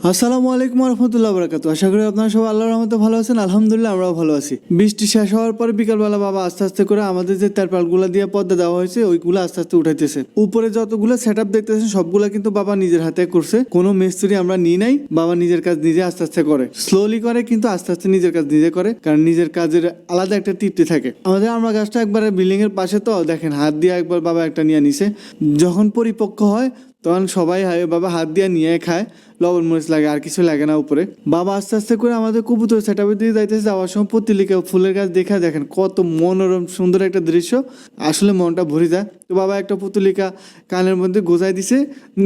আসসালামু আলাইকুম রহমতুল্লাহ বরকাত। আশা করি আপনারা সবাই আল্লাহর রহমতে ভালো আছেন। আলহামদুলিল্লাহ আমরাও ভালো আছি। বৃষ্টি শেষ হওয়ার পর বিকালবেলা বাবা আস্তে আস্তে করে আমাদের যে তেরপালগুলো দিয়ে পর্দা দেওয়া হয়েছে ওইগুলো আস্তে আস্তে উঠাইতেছে। উপরে যতগুলো সেট আপ দেখতেছেন সবগুলো কিন্তু বাবা নিজের হাতে করছে, কোনো মিস্ত্রি আমরা নিই নাই। বাবা নিজের কাজ নিজে আস্তে আস্তে করে, স্লোলি করে কিন্তু আস্তে আস্তে নিজের কাজ নিজে করে, কারণ নিজের কাজের আলাদা একটা তৃপ্তি থাকে। আমাদের আমরা গাছটা একবারে বিল্ডিং এর পাশে, তো দেখেন হাত দিয়ে একবার বাবা একটা নিয়ে নিছে। যখন পরিপক্ক হয় তখন সবাই বাবা হাত দিয়ে নিয়ে খায়, লবণ মরিচ লাগে, আর কিছু লাগে না উপরে। বাবা আস্তে আস্তে করে আমাদের কবুতর সেটআপের দিকে যাইতেছে। যাওয়ার সময় পত্রিকা ফুলের গাছ দেখা দেখেন কত মনোরম সুন্দর একটা দৃশ্য, আসলে মনটা ভরে যায়। তো বাবা একটা পুতুলিকা কানের মধ্যে গোজাই দিছে,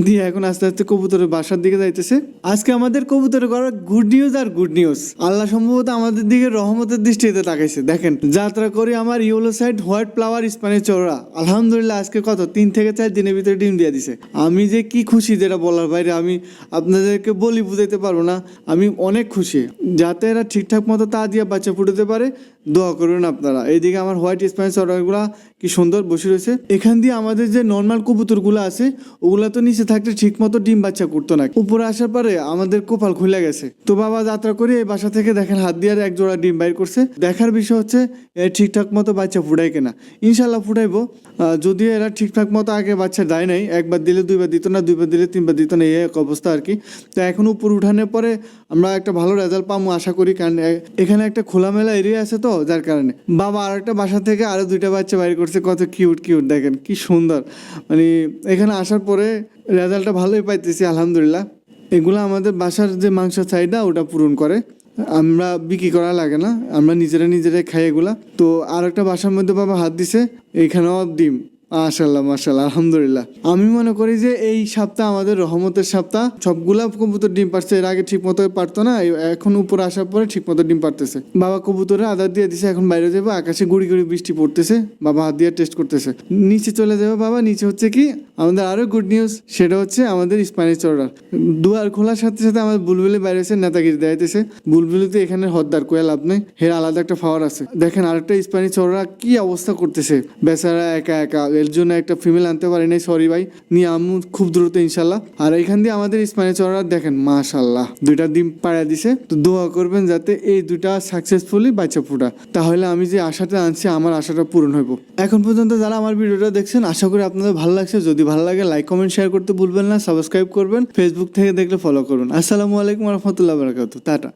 দিয়ে এখন আস্তে আস্তে কবুতরের বাসার দিকে যাইতেছে। আজকে আমাদের কবুতরের ঘরে গুড নিউজ আর গুড নিউজ, আল্লাহ সম্ভবত আমাদের দিকে রহমতের দৃষ্টিতে তাকাইছে। দেখেন যাত্রা করি আমার yellow side white flower Spanish চওড়া, আলহামদুলিল্লাহ আজকে কত 3 থেকে 4 দিনের ভিতরে ডিম দিয়ে দিছে। আমি যে কি খুশি যেটা বলার বাইরে, আমি আপনাদেরকে বলি বুঝাইতে পারবো না। আমি অনেক খুশি, যাতে এরা ঠিকঠাক মতো তা দিয়ে বাচ্চা ফুটাতে পারে দোয়া করবেন আপনারা। এইদিকে আমার হোয়াইট স্প্যানিশ অর্ডারগুলো কি সুন্দর বসে রয়েছে। এখান দিয়ে আমাদের যে নর্মাল কবুতরগুলো আছে ওগুলা তো নিচে থাকলে ঠিক মতো ডিম বাচ্চা করতো না, উপরে আসার পরে আমাদের কপাল খুলে গেছে। তো বাবা যাত্রা করে এই বাসা থেকে দেখেন হাত দিয়ে এক জোড়া ডিম বাইর করছে। দেখার বিষয় হচ্ছে ঠিকঠাক মতো বাচ্চা ফুটাই কিনা। ইনশাল্লাহ ফুটাইবো, যদিও এরা ঠিকঠাক মতো আগে বাচ্চা দেয় নাই, একবার দিলে 2বার দিত না, 2বার দিলে 3বার দিত না, এই এক অবস্থা আর কি। তো এখন উপর উঠানোর পরে আমরা একটা ভালো রেজাল্ট পাবো আশা করি, কারণ এখানে একটা খোলামেলা এরিয়া আছে, তো যার কারণে বাবা আর একটা বাসা থেকে আরো 2টা বাচ্চা বাইর করছে। কত কিউট কিউট দেখেন কি সুন্দর। মানে এখানে আসার পরে রেজাল্টটা ভালোই পাইতেছি আলহামদুলিল্লাহ। এগুলো আমাদের বাসার যে মাংস চাহিদা ওটা পূরণ করে, আমরা বিক্রি করা লাগে না, আমরা নিজেরাই খাই এগুলা। তো আর একটা বাসার মধ্যে বাবা হাত দিছে, এইখানেও ডিম। মাশাল্লাহ মাশাল্লাহ আলহামদুলিল্লাহ। আমি মনে করি যে এই সপ্তাহ আমাদের রহমতের সপ্তাহ। সবগুলা কবুতর ডিম পারছে, এর আগে ঠিক মতো পারতো না, এখন উপরে আসার পরে ঠিক মতো ডিম পারতেছে। বাবা কবুতরে আদার দিয়ে দিছে, এখন বাইরে যাবো, আকাশে গুড়ি গুড়ি বৃষ্টি পড়তেছে, বাবা হাত দিয়ে টেস্ট করতেছে। নিচে চলে যাবে বাবা, নিচে হচ্ছে কি আমাদের আরো গুড নিউজ, সেটা হচ্ছে আমাদের স্প্যানিশ অর্ডার। দুয়ার খোলার সাথে সাথে আমাদের বুলবুলি বাইরে এসে নেতাগিরি দেখাইতেছে। বুলবুলিতে এখানে হদ্দার কোয়া লাভ নেই, হের আলাদা একটা পাওয়ার আছে। দেখেন আরেকটা স্প্যানিশ অর্ডার কি অবস্থা করতেছে বেচারা, একা একা। এর জন্য একটা ফিমেল আনতে পারি নাই, সরি ভাই, নিয়ে আমু খুব দ্রুত ইনশাল্লাহ। আর এখান দিয়ে আমাদের স্প্যানিশ অর্ডার দেখেন মাশাল্লাহ 2টা ডিম পাড়া দিছে। তো দোয়া করবেন যাতে এই 2টা সাকসেসফুলি বাচ্চা ফুটা, তাহলে আমি যে আশাটা আনছি আমার আশাটা পূরণ হইব। এখন পর্যন্ত যারা আমার ভিডিওটা দেখছেন আশা করি আপনাদের ভালো লাগছে। যদি ভালো লাগে লাইক কমেন্ট শেয়ার করতে ভুলবেন না, সাবস্ক্রাইব করবেন, ফেসবুক থেকে দেখলে ফলো করুন। আসসালামু আলাইকুম রহমতুল্লাহ বারাকাতুহু। টাটা।